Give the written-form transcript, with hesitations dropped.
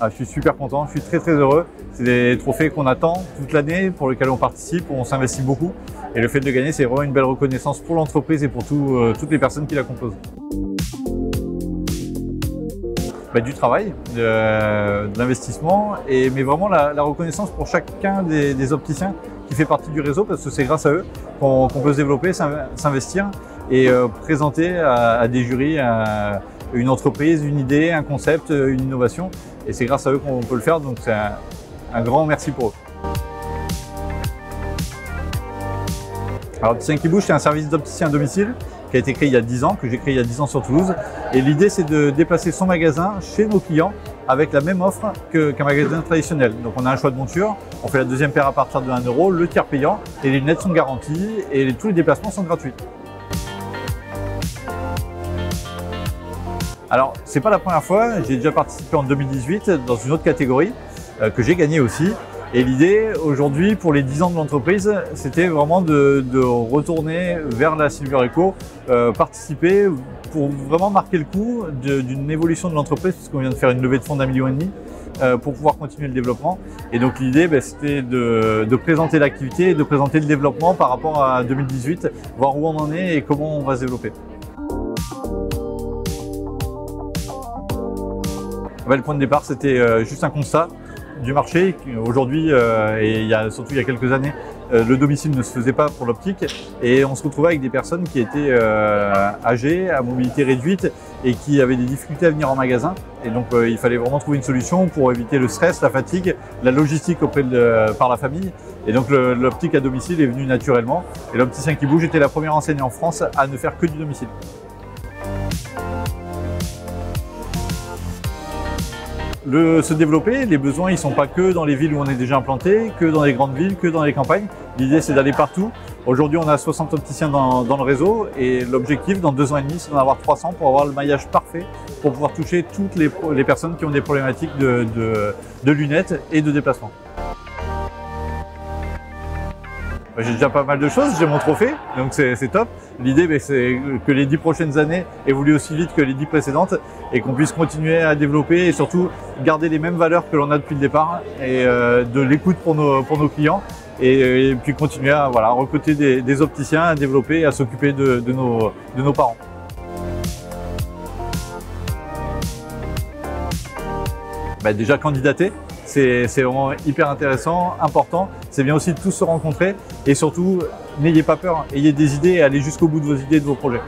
Je suis super content, je suis très heureux. C'est des trophées qu'on attend toute l'année, pour lesquels on participe, on s'investit beaucoup. Et le fait de gagner, c'est vraiment une belle reconnaissance pour l'entreprise et pour toutes les personnes qui la composent. Du travail, de l'investissement, mais vraiment la reconnaissance pour chacun des opticiens qui fait partie du réseau, parce que c'est grâce à eux qu'on peut se développer, s'investir et présenter à des jurys une entreprise, une idée, un concept, une innovation. Et c'est grâce à eux qu'on peut le faire, donc c'est un grand merci pour eux. Alors, Opticien qui bouge, c'est un service d'opticien à domicile qui a été créé il y a 10 ans, que j'ai créé il y a 10 ans sur Toulouse. Et l'idée, c'est de déplacer son magasin chez nos clients avec la même offre qu'un magasin traditionnel. Donc, on a un choix de monture, on fait la deuxième paire à partir de 1 €, le tiers payant, et les lunettes sont garanties et tous les déplacements sont gratuits. Alors, c'est pas la première fois, j'ai déjà participé en 2018 dans une autre catégorie que j'ai gagné aussi. Et l'idée aujourd'hui pour les 10 ans de l'entreprise, c'était vraiment de retourner vers la Silver Eco, participer pour vraiment marquer le coup d'une évolution de l'entreprise, puisqu'on vient de faire une levée de fonds d'1,5 million pour pouvoir continuer le développement. Et donc l'idée, c'était de présenter l'activité et de présenter le développement par rapport à 2018, voir où on en est et comment on va se développer. Le point de départ, c'était juste un constat du marché. Aujourd'hui, et surtout il y a quelques années, le domicile ne se faisait pas pour l'optique et on se retrouvait avec des personnes qui étaient âgées, à mobilité réduite et qui avaient des difficultés à venir en magasin. Et donc il fallait vraiment trouver une solution pour éviter le stress, la fatigue, la logistique par la famille. Et donc l'optique à domicile est venue naturellement. Et l'Opticien qui bouge était la première enseigne en France à ne faire que du domicile. Se développer, les besoins, ils ne sont pas que dans les villes où on est déjà implanté, que dans les grandes villes, que dans les campagnes. L'idée, c'est d'aller partout. Aujourd'hui, on a 60 opticiens dans le réseau et l'objectif, dans 2 ans et demi, c'est d'en avoir 300 pour avoir le maillage parfait, pour pouvoir toucher toutes les personnes qui ont des problématiques de lunettes et de déplacement. J'ai déjà pas mal de choses, j'ai mon trophée, donc c'est top. L'idée, c'est que les 10 prochaines années évoluent aussi vite que les 10 précédentes et qu'on puisse continuer à développer et surtout garder les mêmes valeurs que l'on a depuis le départ et de l'écoute pour nos clients et puis continuer à recruter des opticiens, à développer et à s'occuper de nos parents. Déjà candidater. C'est vraiment hyper intéressant, important. C'est bien aussi de tous se rencontrer et surtout, n'ayez pas peur, ayez des idées et allez jusqu'au bout de vos idées, de vos projets.